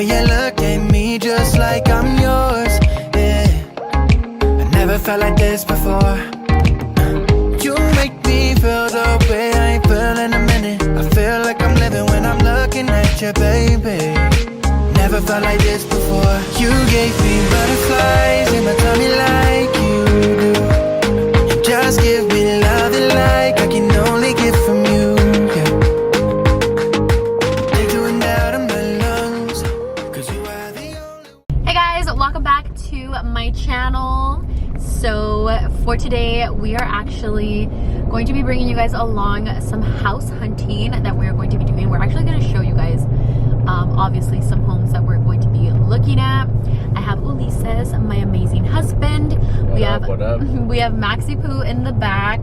way you look at me just like I'm yours, yeah. I never felt like this before. You make me feel the way I ain't feel in a minute. I feel like I'm living when I'm looking at you, baby. Never felt like this before. You gave me butterflies in my tummy like you do. You just give me love and like I can only get from you, yeah. Take doing out of my lungs, 'cause you are the only. Hey guys, welcome back to my channel. So for today, we are actually going to be bringing you guys along some house hunting that we're going to be doing. We're actually going to show you guys obviously some homes that we're going to be looking at. I have Ulises, my amazing husband. What up? We have Maxi Poo in the back,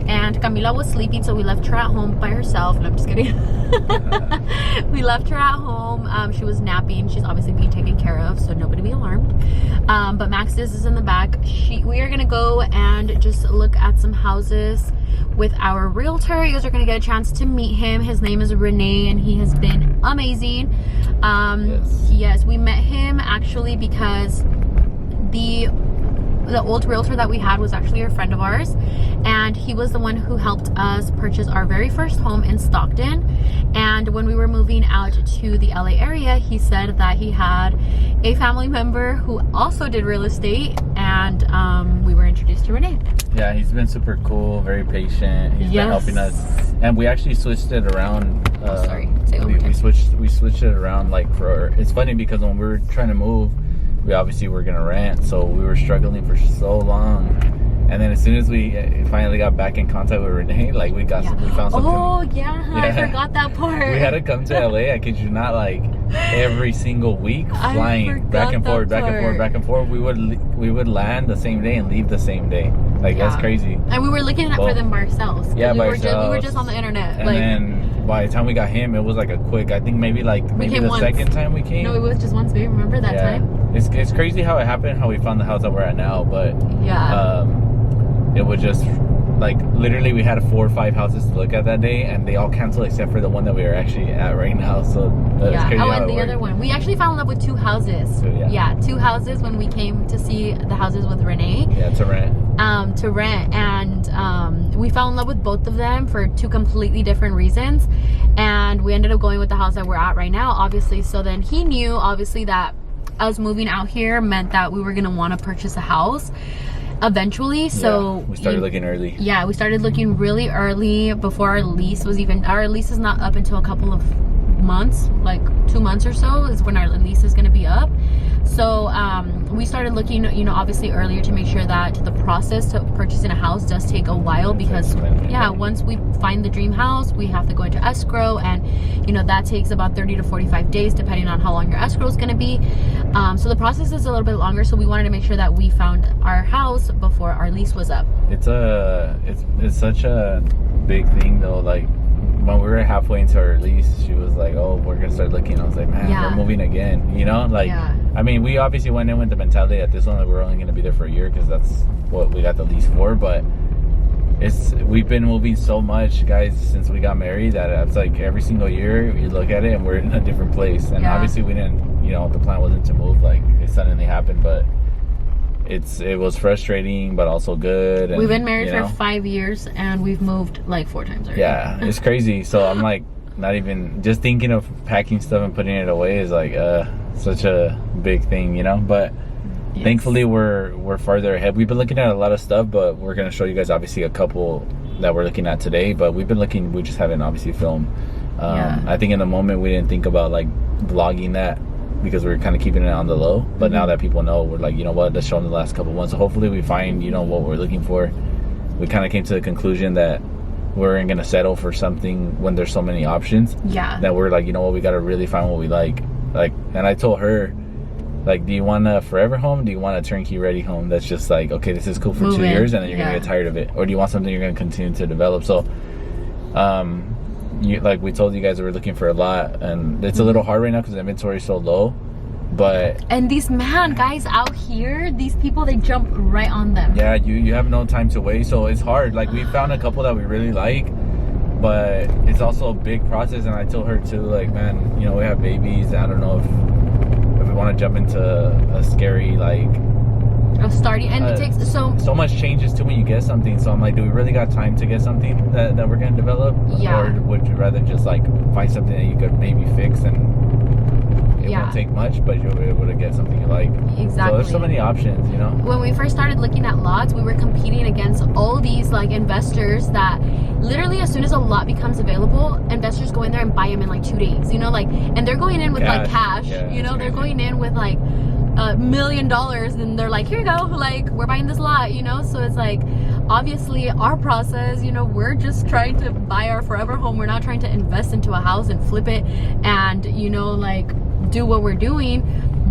and Camila was sleeping, so we left her at home by herself. No, I'm just kidding. We left her at home. She was napping. She's obviously being taken care of, so nobody be alarmed. But Max is in the back. We are gonna go and just look at some houses with our realtor. You guys are gonna get a chance to meet him. His name is Renee, and he has been amazing. Yes, we met him actually because the old realtor that we had was actually a friend of ours, and he was the one who helped us purchase our very first home in Stockton. And when we were moving out to the LA area, he said that he had a family member who also did real estate, and we were introduced to Renee. Yeah, he's been super cool, very patient. He's been helping us, and we actually switched it around. Sorry, say it one more we time. we switched it around like for. It's funny because when we were trying to move, we obviously were gonna rent, so we were struggling for so long. And then as soon as we finally got back in contact with Renee, like we found something. Oh yeah, I forgot that part. We had to come to LA. I kid you not, like every single week, flying back and forth, back and forth, back and forth. We would land the same day and leave the same day. Like that's crazy. And we were looking at for them by ourselves. Yeah, we were just on the internet. And then by the time we got him, it was like a quick. I think maybe the second time we came. No, it was just once. Baby, remember that time? It's crazy how it happened, how we found the house that we're at now, but it was just like literally we had 4 or 5 houses to look at that day, and they all canceled except for the one that we are actually at right now. So it's crazy. Oh, and the other one, we actually fell in love with 2 houses. 2 houses when we came to see the houses with Renee. Yeah, to rent. And we fell in love with both of them for 2 completely different reasons, and we ended up going with the house that we're at right now, obviously. So then he knew obviously that us moving out here meant that we were gonna want to purchase a house eventually. So we started looking early. Yeah, we started looking really early before our lease was even. Our lease is not up until a couple of months, like 2 months or so is when our lease is going to be up. So we started looking, you know, obviously earlier to make sure that the process to purchasing a house does take a while, because once we find the dream house, we have to go into escrow, and you know that takes about 30 to 45 days depending on how long your escrow is going to be. So the process is a little bit longer, so we wanted to make sure that we found our house before our lease was up. It's such a big thing though. Like when we were halfway into our lease, she was like, oh, we're gonna start looking. I was like, man, we're moving again, you know? Like I mean, we obviously went in with the mentality that this one that we're only gonna be there for a year because that's what we got the lease for, but we've been moving so much, guys, since we got married, that it's like every single year you look at it and we're in a different place. And obviously we didn't, you know, the plan wasn't to move, like it suddenly happened, but it was frustrating but also good. And, we've been married for 5 years and we've moved like 4 times already. Yeah, it's crazy. So I'm like, not even just thinking of packing stuff and putting it away is like such a big thing, you know. But thankfully we're farther ahead. We've been looking at a lot of stuff, but we're going to show you guys obviously a couple that we're looking at today. But we've been looking, we just haven't obviously filmed. I think in the moment we didn't think about like vlogging that because we were kind of keeping it on the low. But now that people know, we're like, you know what, let's show them the last couple ones. So hopefully we find, you know, what we're looking for. We kind of came to the conclusion that we're going to settle for something when there's so many options. That we're like, you know what, we got to really find what we like. And I told her, like, do you want a forever home? Do you want a turnkey ready home that's just like, okay, this is cool for 2 years and then you're gonna get tired of it? Or do you want something you're gonna continue to develop? So like we told you guys, we're looking for a lot, and it's a little hard right now because the inventory is so low. And these guys out here, these people, they jump right on them. Yeah, you have no time to wait, so it's hard. Like we found a couple that we really like, but it's also a big process. And I told her too, like, man, you know, we have babies. I don't know if want to jump into a scary like starting, and it takes so much changes too when you get something. So I'm like, do we really got time to get something that we're gonna develop? Yeah. Or would you rather just like find something that you could maybe fix and it won't take much, but you'll be able to get something you like? Exactly. So there's so many options, you know. When we first started looking at lots, we were competing against all these like investors that literally as soon as a lot becomes available, investors go in there and buy them in like 2 days, you know, like, and they're going in with like cash, you know, they're going in with like $1 million, and they're like, here you go, like, we're buying this lot, you know. So it's like, obviously our process, you know, we're just trying to buy our forever home. We're not trying to invest into a house and flip it and, you know, like do what we're doing.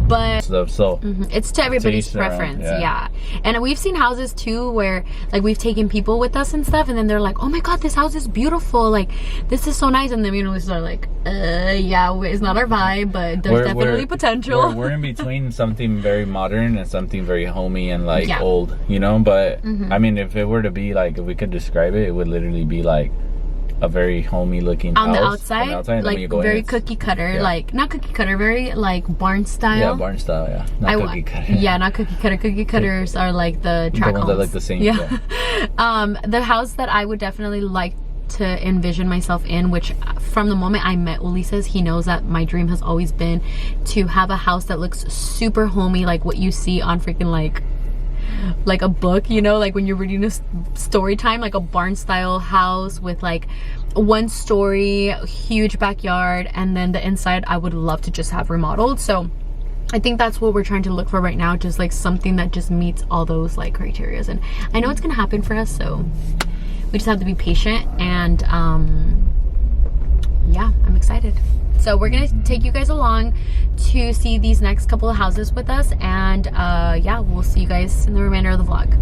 But so it's to everybody's preference. Yeah. And we've seen houses too where like we've taken people with us and stuff, and then they're like, oh my god, this house is beautiful, like this is so nice, and then, you know, we start like, yeah, it's not our vibe, but there's definitely potential. We're in between something very modern and something very homey and like old, you know. But I mean, if it were to be like, if we could describe it, it would literally be like a very homey looking on house, the outside, like very cookie cutter, like not cookie cutter, very like barn style. Yeah, barn style. Yeah, not cookie cutter. Yeah, not cookie cutter. Cookie cutters are like the track homes that look the same. Yeah. The house that I would definitely like to envision myself in, which from the moment I met Ulises, he knows that my dream has always been to have a house that looks super homey, like what you see on freaking like a book, you know, like when you're reading a story time, like a barn style house with like 1 story, huge backyard, and then the inside I would love to just have remodeled. So I think that's what we're trying to look for right now, just like something that just meets all those like criterias. And I know it's gonna happen for us, so we just have to be patient. And yeah, I'm excited. So we're gonna take you guys along to see these next couple of houses with us, and yeah, we'll see you guys in the remainder of the vlog.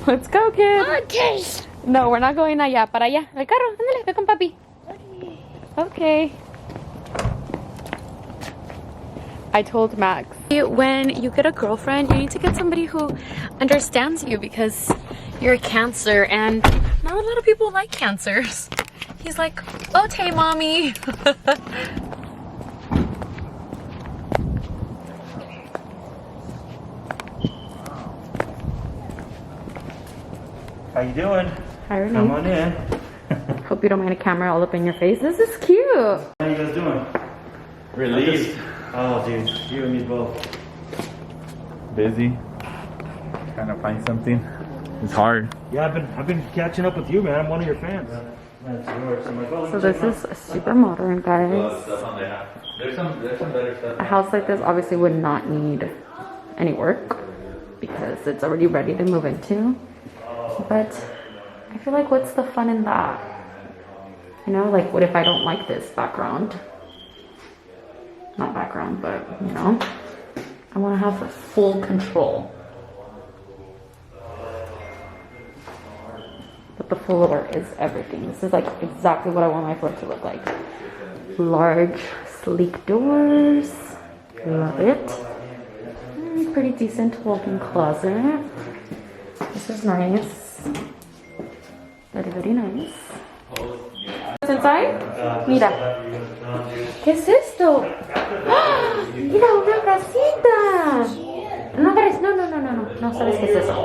Let's go, kid. Okay. No, we're not going allá, para allá. El carro, ándale, ve con papi. Okay. I told Max, when you get a girlfriend, you need to get somebody who understands you, because you're a Cancer and not a lot of people like Cancers. He's like, okay, mommy. How you doing? Hi, Renee. Come on in. Hope you don't mind a camera all up in your face. This is cute. How you guys doing? Relieved. Oh, dude, you and me both. Busy. Trying to find something. It's hard. Yeah, I've been catching up with you, man. I'm one of your fans. That's yours. So this is super modern, guys. There's some better stuff. A house like this obviously would not need any work because it's already ready to move into. But I feel like, what's the fun in that? You know, like, what if I don't like this background? Not background, but, you know, I want to have full control. But the floor is everything. This is like exactly what I want my floor to look like. Large, sleek doors. Love it. Pretty decent walk-in closet. This is nice. Very, very nice. What's inside? Mira. ¿Qué es esto? ¡Ah! Mira, una casita. No, no sabes qué es eso.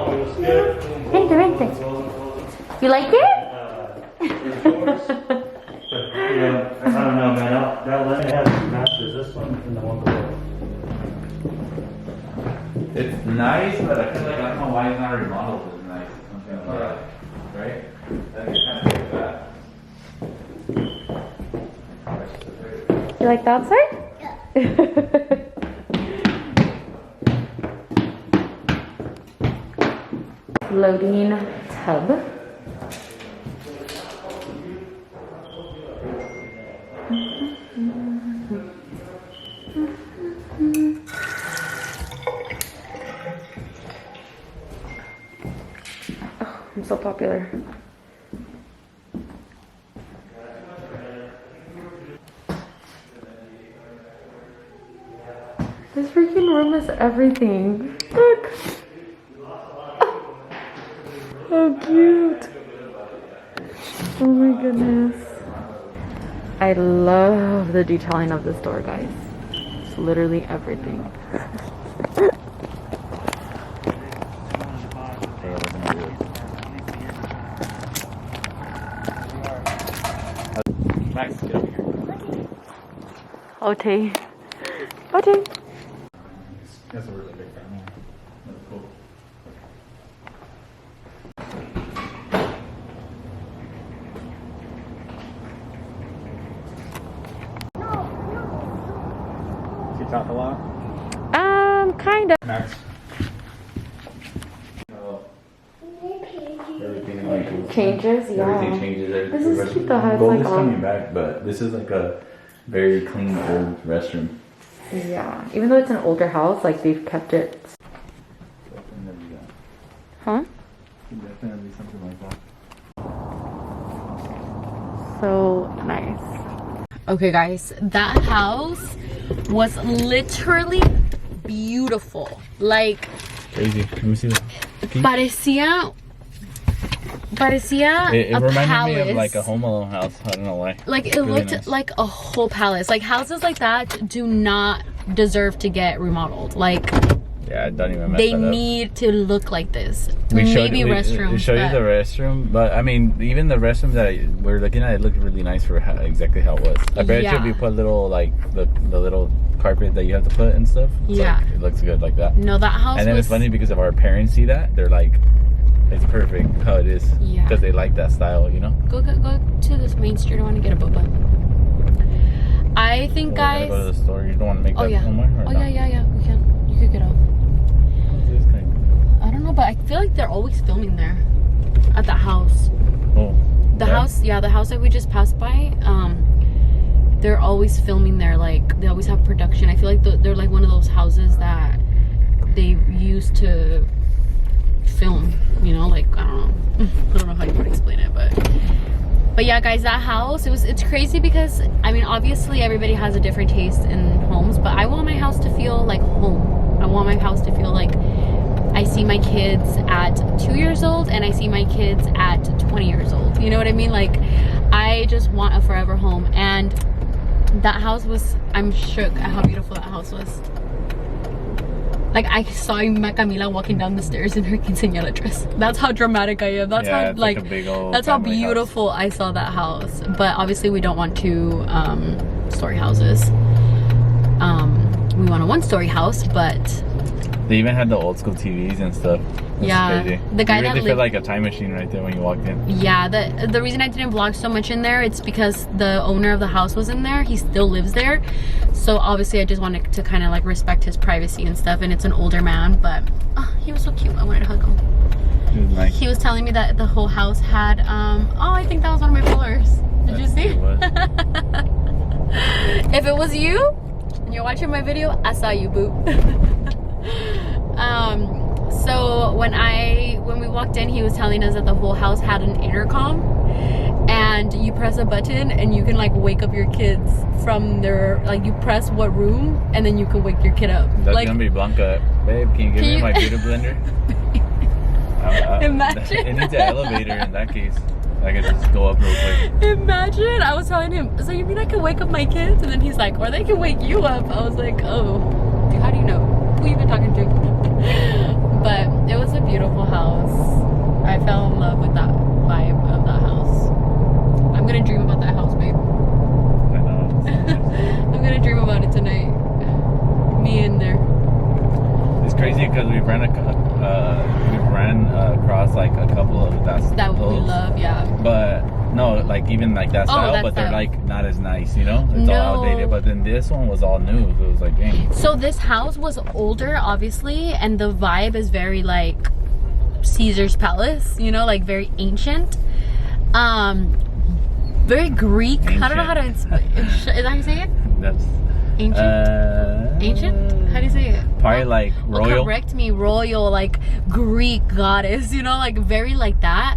Vente, vente. You like it? Yeah, I don't know, man. That lane has matches this one and the one below. It's nice, but I feel like I don't know why it's not remodeled as nice. Something like that, right? That is kind of bad. You like the outside? Yeah. Loading tub. I'm so popular. This freaking room is everything. Look! How cute! Oh my goodness. I love the detailing of this door, guys. It's literally everything. Max, get over here. Okay. Okay. That's a really big family. That's cool. She talk a lot? Kind of. Max. Oh. Everything like Changes, yeah. Everything changes. This is cute though, how it's Gold like is all- coming back, but this is like a very clean old restroom. Yeah. Even though it's an older house, like they've kept it. Definitely, Huh? definitely something like that. So nice. Okay, guys, that house was literally beautiful. Like, Crazy. Let me see that. parecía It a reminded palace. me of like a Home Alone house. I don't know why. Like, it Really looked nice. like a whole palace. Like, houses like that do not deserve to get remodeled. Like, Yeah, don't even mess they that up. need to look like this. We Maybe restrooms. We showed you but- the restroom, but I mean, even the restroom that we're looking at, it looked really nice for exactly how it was. I bet you Yeah. if you put little like the little carpet that you have to put and stuff, it's Yeah. like, it looks good like that. No, that house And then was... it's funny because if our parents see that, they're like, it's perfect how it is. Yeah. Because they like that style, you know. Go to this main street. I want to get a boba. I think, We're guys... gonna go to the store. You don't want to make Oh that yeah. Omar, or Oh no? yeah. We can. You could get off. What's this thing? I don't know, but I feel like they're always filming there, at that house. Oh. The yeah? house, yeah, the house that we just passed by. They're always filming there. Like, they always have production. I feel like they're like one of those houses that they used to film. You know, like, I don't know. I don't know how you would explain it, but yeah, guys, that house, it's crazy because I mean, obviously everybody has a different taste in homes, but I want my house to feel like home. I want my house to feel like I see my kids at 2 years old and I see my kids at 20 years old. You know what I mean? Like, I just want a forever home. And that house was, I'm shook at how beautiful that house was. Like, I saw Camila walking down the stairs in her quinceañera dress. That's how dramatic I am. That's Yeah, how, it's like a big old that's how family beautiful I saw that house. But obviously we don't want two-story houses. We want a one-story house, but They even had the old school TVs and stuff. That's Yeah, crazy. the guy you that really feel lived- like a time machine right there when you walked in. yeah, the reason I didn't vlog so much in there, it's because the owner of the house was in there. He still lives there, so obviously I just wanted to kind of like respect his privacy and stuff. And it's an older man, but oh, he was so cute. I wanted to hug him. It was nice. He was telling me that the whole house had oh, I think that was one of my followers. Did you see? It was. If it was you and you're watching my video, I saw you, boo. So when we walked in, he was telling us that the whole house had an intercom, and you press a button and you can like wake up your kids from their, like, you press what room and then you can wake your kid up. That's like, gonna be Blanca. Babe, can you give me my beauty blender? Imagine. It needs an elevator in that case. I can just go up real quick. Imagine, I was telling him, so you mean I can wake up my kids? And then he's like, or they can wake you up. I was like, oh, how do you know? Who you been talking to? But it was a beautiful house. I fell in love with that vibe of that house. I'm gonna dream about that house, babe. I know. I'm gonna dream about it tonight. Me in there. It's crazy because we ran across like a couple of That we those. love, yeah. But no, like even like that style, that but they're style. like not as nice, you know? It's all No. outdated. But then this one was all new. So it was like, dang. So this house was older, obviously, and the vibe is very like Caesar's palace, you know, like very ancient. Very Greek. I don't know how to is that how you say it? That's Ancient? Ancient? How do you say it? probably like Oh, royal. correct me, royal, like Greek goddess, you know, like very like that.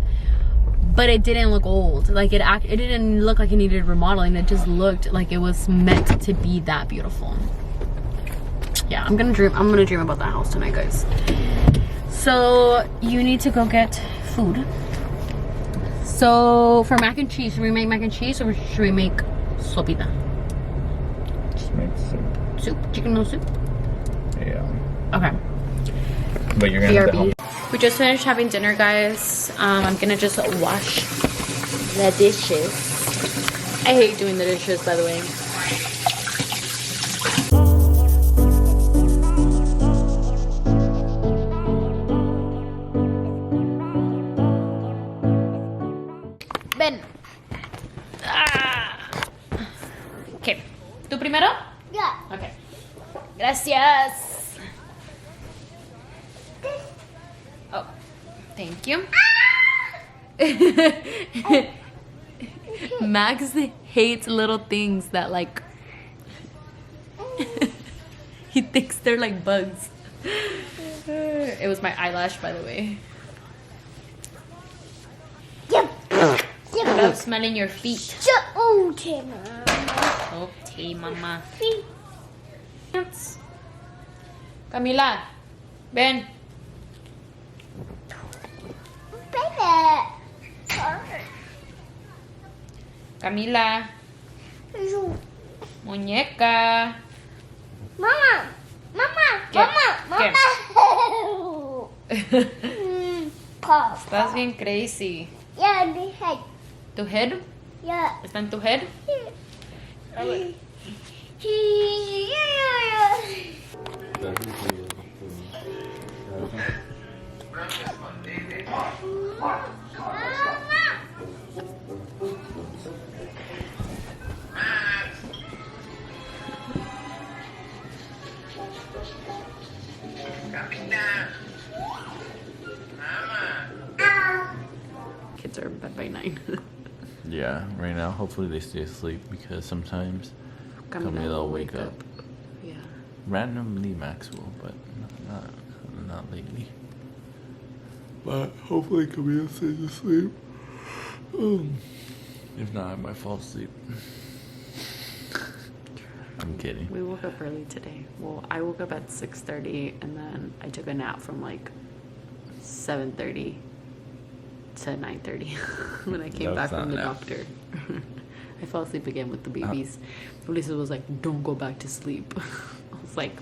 But it didn't look old. Like it didn't look like it needed remodeling. It just looked like it was meant to be that beautiful. Yeah, I'm gonna dream about that house tonight, guys. So you need to go get food. So for mac and cheese, should we make mac and cheese or should we make Sopita. Just make soup. Soup. Chicken noodle soup. Yeah. Okay. But you're gonna have to help. We just finished having dinner, guys. I'm gonna just wash the dishes. I hate doing the dishes, by the way. Ven. Okay. ¿Tú primero? Yeah. Okay. Gracias. Oh, thank you. Max hates little things that like he thinks they're like bugs. It was my eyelash, by the way. Yep. Stop smelling your feet. Okay, Mama. Okay, mama. Feet. Camila, ven. Baby. Sorry. Camila, muñeca. Mama. Mama. ¿Qué? Mama. ¿Qué? Mama. Papa. Estás bien crazy. Yeah, the head. ¿Tu head? Yeah. ¿Está en tu head? A ver. Kids are in bed by 9. Yeah, right now, hopefully they stay asleep because sometimes Camila will wake up. Yeah. Randomly Max will, but not lately. But hopefully Camila stays asleep. If not, I might fall asleep. I'm kidding. We woke up early today. Well, I woke up at 6:30 and then I took a nap from like 7:30 to 9:30 when I came back from the doctor. I fell asleep again with the babies. Lisa was like, "Don't go back to sleep." I was like,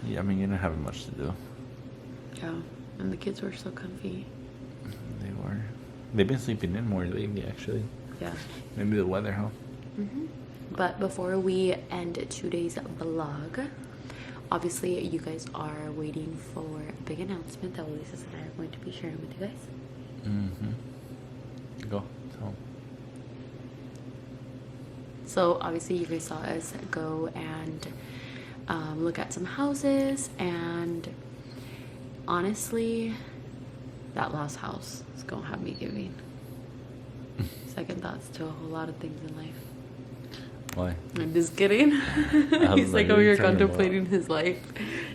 yeah, I mean, you're not having much to do. yeah. And the kids were so comfy. They were. They've been sleeping in more lately, actually. Yeah. Maybe the weather, huh? But before we end today's vlog, obviously you guys are waiting for a big announcement that Lisa and I are going to be sharing with you guys. Go. Tell 'em. So obviously you guys saw us go and look at some houses, and honestly, that last house is gonna have me giving second thoughts to a whole lot of things in life. Why? I'm just kidding. He's like what are over you here talking contemplating his life.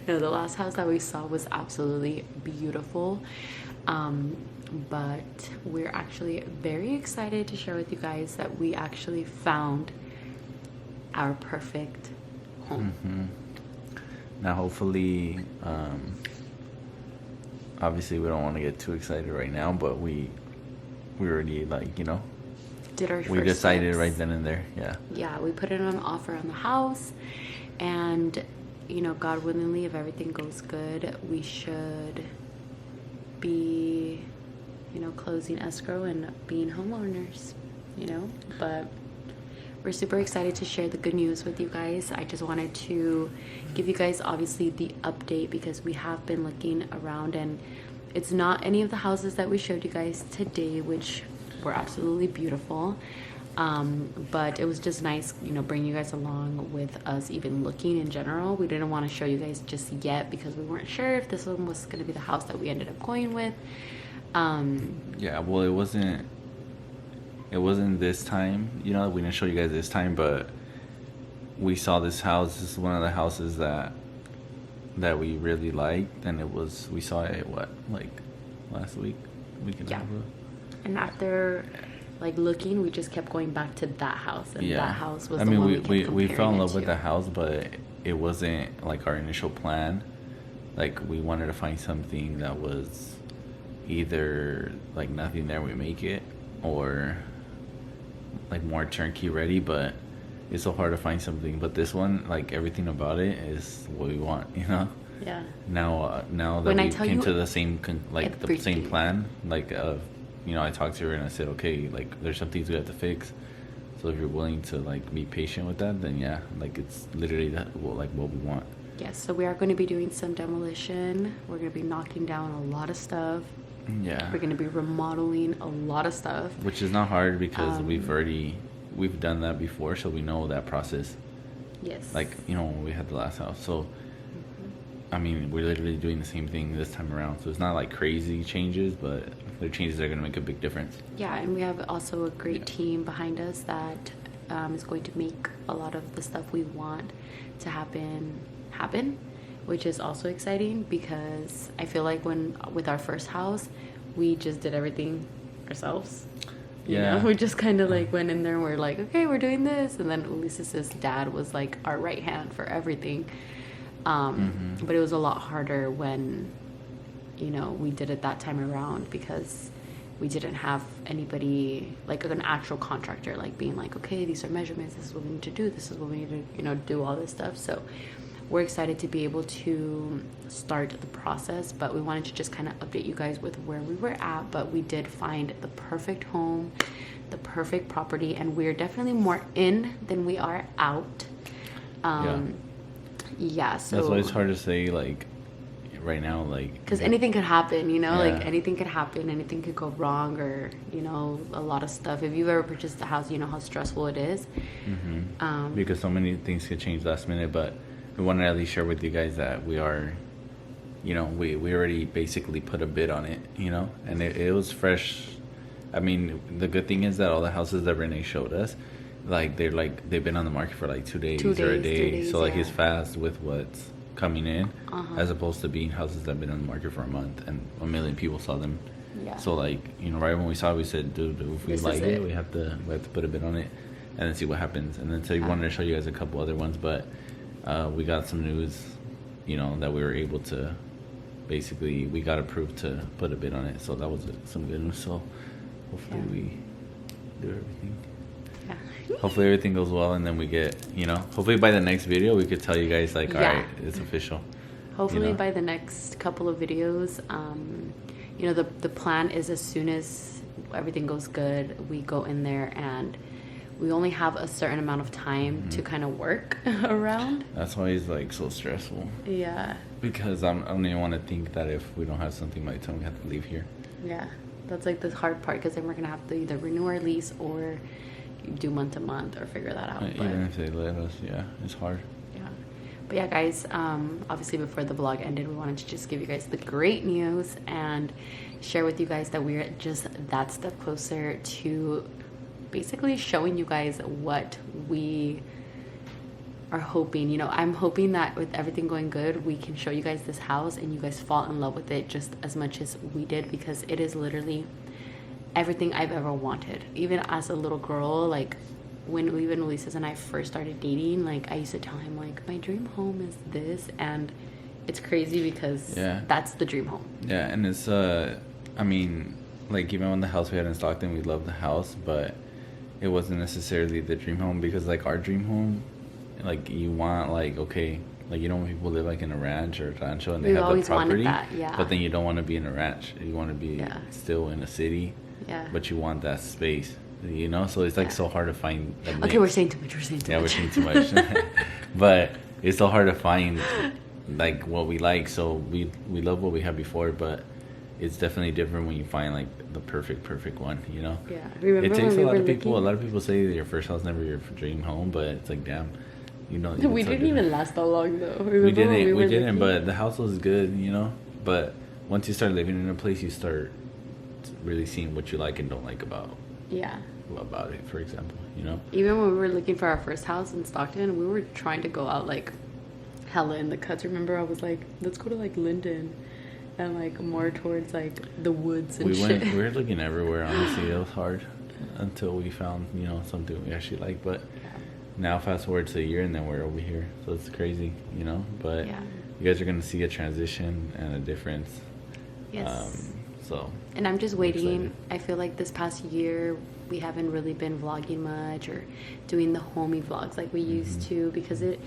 No, the last house that we saw was absolutely beautiful. But we're actually very excited to share with you guys that we actually found our perfect home. Now, hopefully, obviously, we don't want to get too excited right now, but we already, like, you know, Did our we first decided steps. right then and there. Yeah. Yeah, we put in an offer on the house, and you know, God willingly, if everything goes good, we should be, you know, closing escrow and being homeowners, you know. But we're super excited to share the good news with you guys. I just wanted to give you guys obviously the update because we have been looking around, and it's not any of the houses that we showed you guys today, which were absolutely beautiful. But it was just nice, you know, bringing you guys along with us even looking in general. We didn't want to show you guys just yet because we weren't sure if this one was going to be the house that we ended up going with. Yeah, well, it wasn't this time, you know, we didn't show you guys this time, but we saw this house. This is one of the houses that we really liked, and we saw it, what, like last week and a half ago? And after like looking, we just kept going back to that house, and that house was the one we fell in love with the the house, but it wasn't like our initial plan. Like, we wanted to find something that was either like nothing there, we make it, or like more turnkey ready, but it's so hard to find something. But this one, like everything about it is what we want, you know. Yeah. Now that When I we tell came you to the same the same everything. plan, like you know, I talked to her and I said, okay, like there's some things we have to fix. So if you're willing to like be patient with that, then yeah, like it's literally like what we want. Yes, so we are going to be doing some demolition. We're going to be knocking down a lot of stuff. Yeah. We're going to be remodeling a lot of stuff. Which is not hard because we've done that before, so we know that process. Yes. Like, you know, when we had the last house. So I mean, we're literally doing the same thing this time around. So it's not like crazy changes, but they're changes that are going to make a big difference. Yeah, and we have also a great team behind us that is going to make a lot of the stuff we want to happen, which is also exciting because I feel like with our first house, we just did everything ourselves. You know, we just kind of like went in there and we're like, okay, we're doing this. And then Ulises' dad was like our right hand for everything. But it was a lot harder when, you know, we did it that time around because we didn't have anybody, like an actual contractor, like being like, okay, these are measurements, this is what we need to do, this is what we need to, you know, do all this stuff. So we're excited to be able to start the process, but we wanted to just kind of update you guys with where we were at. But we did find the perfect home, the perfect property, and we're definitely more in than we are out. Yeah, so that's why it's hard to say, like, right now, like, because anything could happen, you know, like anything could happen, anything could go wrong, or, you know, a lot of stuff. If you've ever purchased a house, you know how stressful it is. Because so many things could change last minute. But we wanted to at least share with you guys that we are, you know, we already basically put a bid on it, you know, and it was fresh. I mean, the good thing is that all the houses that Renee showed us, like, they've been on the market for like 2 days, or a day. 3 days, so like it's fast with what's coming in, as opposed to being houses that have been on the market for a month and 1 million people saw them. Yeah. So like, you know, right when we saw it, we said, dude, if we This like is it, it. we have to put a bid on it and then see what happens. And then so we wanted to show you guys a couple other ones, but we got some news, you know, that we were able to basically, we got approved to put a bid on it. So that was some good news. So hopefully we do everything. Hopefully everything goes well, and then we get, you know, hopefully by the next video we could tell you guys, like, all right, it's official. Hopefully, you know? by the next couple of videos, you know, the plan is as soon as everything goes good, we go in there and we only have a certain amount of time to kind of work around. That's why it's like so stressful. Yeah. Because I don't even want to think that if we don't have something by the time we have to leave here. Yeah. That's like the hard part, because then we're going to have to either renew our lease or do month to month or figure that out. Even if they let us, it's hard. Yeah. But yeah, guys, obviously before the vlog ended, we wanted to just give you guys the great news and share with you guys that we're just that step closer to basically showing you guys what we are hoping. You know, I'm hoping that with everything going good, we can show you guys this house and you guys fall in love with it just as much as we did, because it is literally everything I've ever wanted. Even as a little girl, like when Ulises and I first started dating, like I used to tell him, like, my dream home is this, and it's crazy because that's the dream home. Yeah, and it's I mean, like, even when the house we had in Stockton, we loved the house, but it wasn't necessarily the dream home, because like our dream home, like, you want, like, okay, like, you know, when people live like in a ranch or a rancho and they have the property, but then you don't want to be in a ranch, you want to be still in a city. Yeah. But you want that space, you know? So it's like so hard to find that mix. Okay, we're saying too much. We're saying too much. But it's so hard to find like what we like. So we love what we had before, but it's definitely different when you find like the perfect one, you know? Yeah. Remember, it takes a lot of people. A lot of people say that your first house never your dream home, but it's like, damn, you know. We didn't even last that long though. We didn't, but the house was good, you know? But once you start living in a place, you start really seeing what you like and don't like about it, for example, you know. Even when we were looking for our first house in Stockton, we were trying to go out like hella in the cuts. Remember, I was like, let's go to like Linden and like more towards like the woods and shit. We were looking everywhere, honestly. It was hard until we found, you know, something we actually like. But now fast forward to a year and then we're over here, so it's crazy, you know. But you guys are gonna see a transition and a difference. Yes. So. And I'm just waiting. I feel like this past year we haven't really been vlogging much or doing the homey vlogs like we used to, because it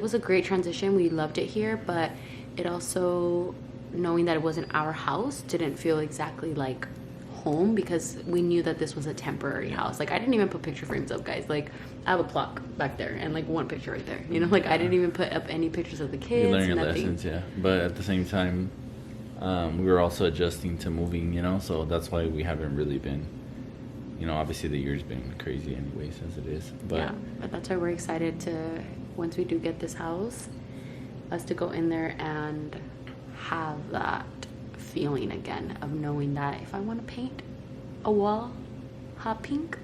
was a great transition. We loved it here, but it also, knowing that it wasn't our house, didn't feel exactly like home, because we knew that this was a temporary house. Like, I didn't even put picture frames up, guys. Like, I have a clock back there and like one picture right there, you know, like I didn't even put up any pictures of the kids. You're learning your nothing. lessons, yeah. But at the same time, we were also adjusting to moving, you know, so that's why we haven't really been, you know, obviously the year's been crazy anyways as it is. But yeah, but that's why we're excited to, once we do get this house, us to go in there and have that feeling again of knowing that if I want to paint a wall hot pink,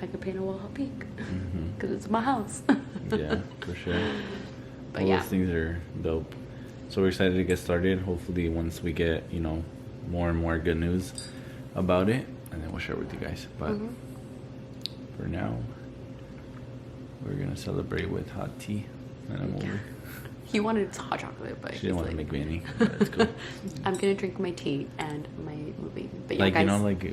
I could paint a wall hot pink, because it's my house. yeah, for sure. But all yeah, those things are dope. So we're excited to get started. Hopefully once we get, you know, more and more good news about it, and then we'll share with you guys. But for now, we're gonna celebrate with hot tea and a movie. he wanted hot chocolate, but She didn't want to make me any, but it's cool. I'm gonna drink my tea and my movie. But yeah, Like, guys, you know, like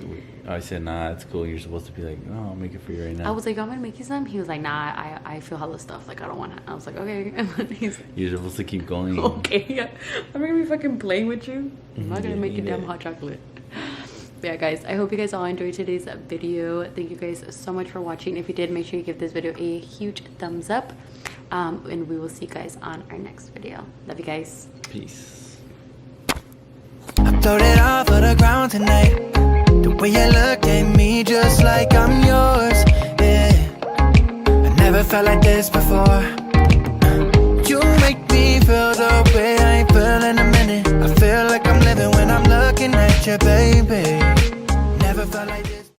I said, nah, it's cool. You're supposed to be like, no, I'll make it for you right now. I was like, I'm gonna make you some. He was like, nah, I feel hella stuff. Like, I don't want to. I was like, okay. And then he's You're supposed to keep going. okay. Yeah. I'm gonna be fucking playing with you. I'm not gonna Yeah, make you eat damn it. hot chocolate. But yeah, guys, I hope you guys all enjoyed today's video. Thank you guys so much for watching. If you did, make sure you give this video a huge thumbs up. And we will see you guys on our next video. Love you guys. Peace. I throw it all for the ground tonight. The way you look at me